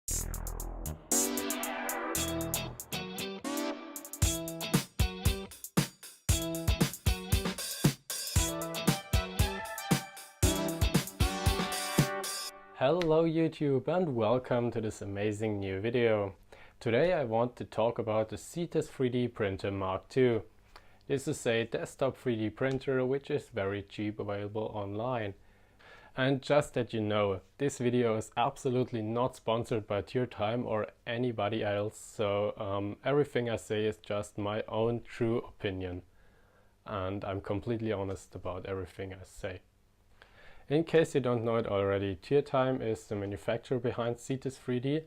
Hello YouTube and welcome to this amazing new video. Today I want to talk about the Cetus 3D printer Mark II. This is a desktop 3D printer which is very cheap, available online. And just that you know, this video is absolutely not sponsored by TierTime or anybody else, so everything I say is just my own true opinion. And I'm completely honest about everything I say. In case you don't know it already, TierTime is the manufacturer behind Cetus 3D,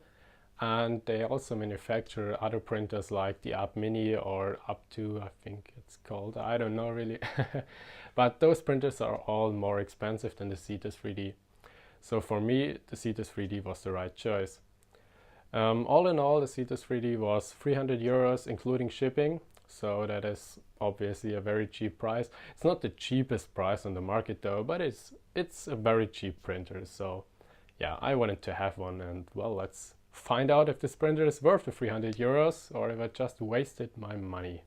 and they also manufacture other printers like the Up Mini or Up 2, I think it's called, I don't know really. But those printers are all more expensive than the Cetus 3D. So for me, the Cetus 3D was the right choice. All in all, the Cetus 3D was 300 euros including shipping. So that is obviously a very cheap price. It's not the cheapest price on the market though, but it's a very cheap printer. So yeah, I wanted to have one, and well, let's find out if this printer is worth the 300 euros or if I just wasted my money.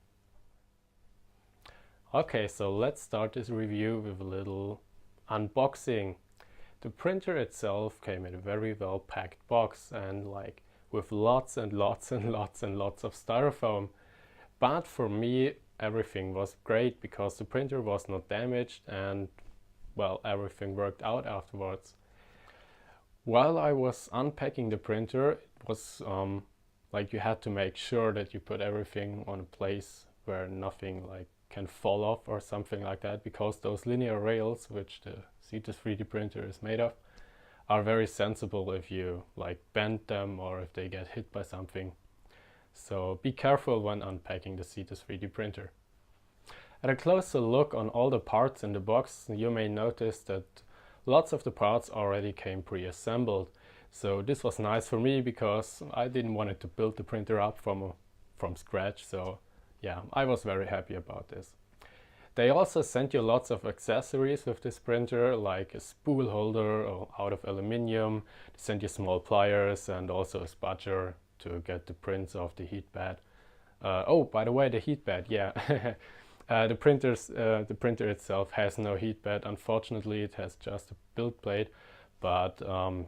Okay, so let's start this review with a little unboxing. The printer itself came in a very well packed box and like with lots and lots and lots and lots of styrofoam. But for me, everything was great because the printer was not damaged and, well, everything worked out afterwards. While I was unpacking the printer, it was like you had to make sure that you put everything on a place where nothing like can fall off or something like that, because those linear rails, which the Cetus 3D printer is made of, are very sensible if you like bend them or if they get hit by something. So be careful when unpacking the Cetus 3D printer. At a closer look on all the parts in the box, you may notice that lots of the parts already came pre-assembled. So this was nice for me because I didn't want to build the printer up from scratch. So yeah, I was very happy about this. They also sent you lots of accessories with this printer, like a spool holder out of aluminium. They sent you small pliers and also a spudger to get the prints off the heat bed. Oh, by the way, the heat bed, yeah. The printer itself has no heat bed. Unfortunately, it has just a build plate. But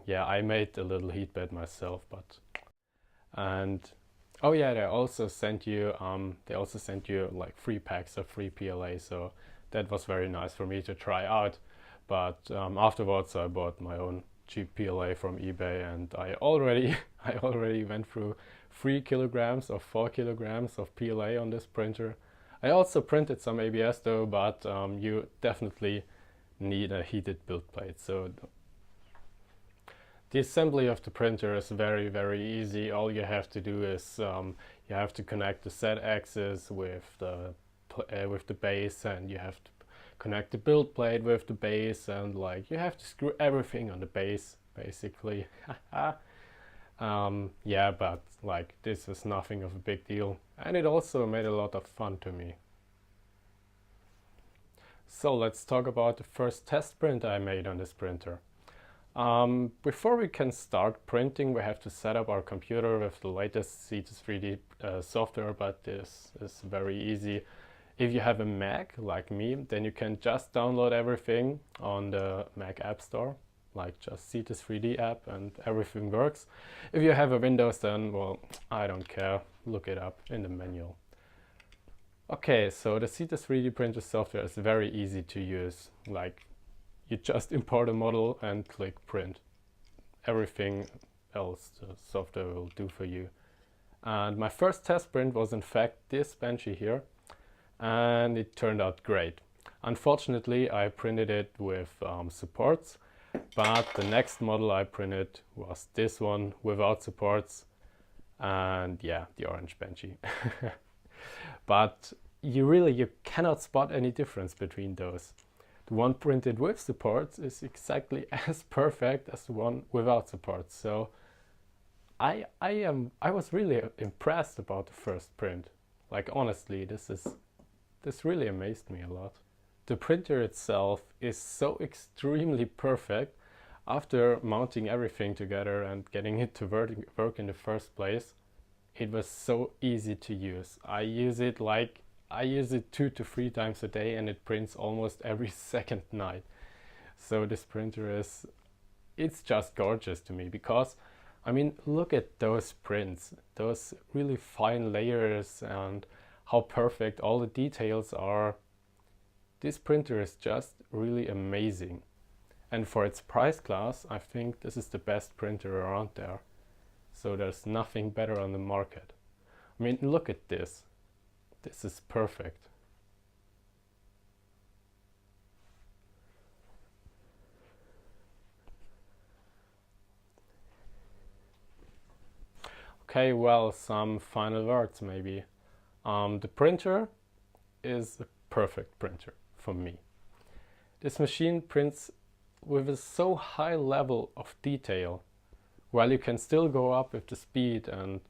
yeah, I made a little heat bed myself. And oh yeah, they also sent you like 3 packs of free PLA. So that was very nice for me to try out. But afterwards, I bought my own cheap PLA from eBay, and I already went through 3 kilograms or 4 kilograms of PLA on this printer. I also printed some ABS though, but you definitely need a heated build plate. So the assembly of the printer is very, very easy. All you have to do is you have to connect the Z axis with the base, and you have to connect the build plate with the base, and like you have to screw everything on the base basically. Yeah, but like this is nothing of a big deal, and it also made a lot of fun to me. So let's talk about the first test print I made on this printer. Before we can start printing, we have to set up our computer with the latest Cetus 3D software, but this is very easy. If you have a Mac like me, then you can just download everything on the Mac App Store, like just Cetus 3D app, and everything works. If you have a Windows, then, well, I don't care, look it up in the manual. Okay, so the Cetus 3D printer software is very easy to use. Like, you just import a model and click print. Everything else the software will do for you. And my first test print was in fact this Benchy here, and it turned out great. Unfortunately, I printed it with supports, but the next model I printed was this one without supports, and yeah, the orange Benchy. But you cannot spot any difference between those. The one printed with supports is exactly as perfect as the one without supports. So I was really impressed about the first print. Like honestly, this really amazed me a lot. The printer itself is so extremely perfect. after mounting everything together and getting it to work in the first place, it was so easy to use. I use it 2 to 3 times a day, and it prints almost every second night. So this printer it's just gorgeous to me, because I mean, look at those prints, those really fine layers, and how perfect all the details are. This printer is just really amazing. And for its price class, I think this is the best printer around there. So there's nothing better on the market. I mean, look at this. This is perfect. Okay, well, some final words maybe. The printer is a perfect printer for me. This machine prints with a so high level of detail, while you can still go up with the speed, and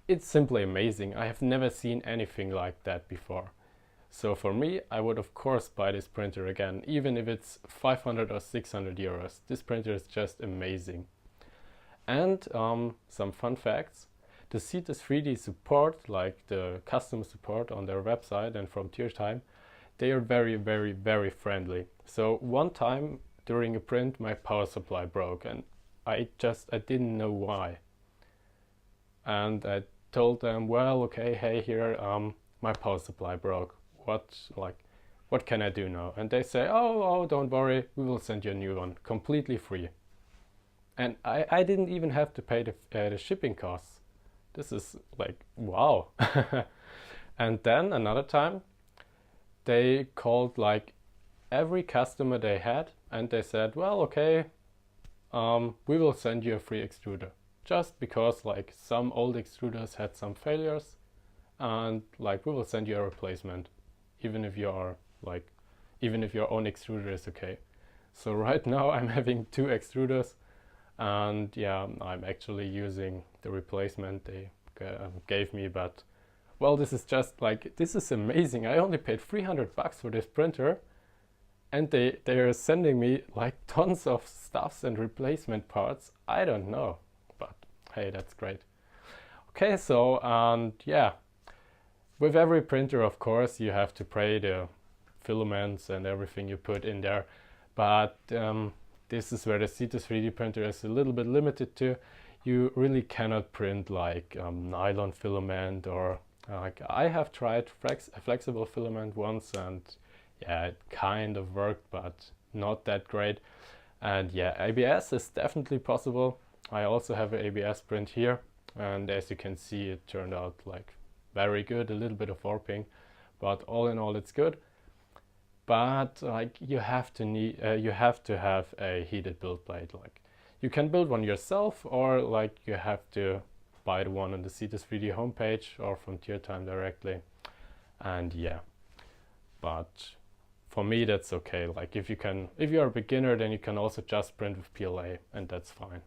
it's simply amazing. I have never seen anything like that before. So for me, I would of course buy this printer again, even if it's 500 or 600 euros. This printer is just amazing. And some fun facts. The Cetus 3D support, like the custom support on their website and from Tier Time, they are very, very, very friendly. So one time during a print, my power supply broke, and I didn't know why. And I told them, well, okay, hey, here, my power supply broke. What can I do now? And they say, oh, don't worry, we will send you a new one, completely free. And I didn't even have to pay the shipping costs. This is like, wow. And then another time, they called like every customer they had, and they said, well, okay, we will send you a free extruder. Just because like some old extruders had some failures, and like we will send you a replacement, even if your own extruder is okay. So right now I'm having 2 extruders, and yeah, I'm actually using the replacement they gave me, but well, this is amazing. I only paid 300 bucks for this printer, and they are sending me like tons of stuffs and replacement parts. I don't know, but hey, that's great. Okay, so and yeah, with every printer, of course, you have to pay the filaments and everything you put in there, but this is where the Cetus 3D printer is a little bit limited to. You really cannot print like nylon filament, or like I have tried flexible filament once, and yeah, it kind of worked, but not that great. And yeah, ABS is definitely possible. I also have an ABS print here, and as you can see, it turned out like very good. A little bit of warping, but all in all, it's good. But like you have to have a heated build plate. Like you can build one yourself, or like you have to buy the one on the Cetus 3D homepage or from Tier Time directly. And yeah, but for me that's okay. Like if you're a beginner, then you can also just print with PLA, and that's fine.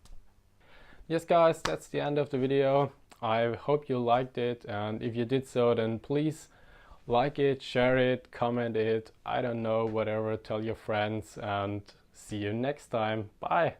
Yes guys, that's the end of the video. I hope you liked it, and if you did so, then please like it, share it, comment it, I don't know, whatever, tell your friends, and see you next time. Bye!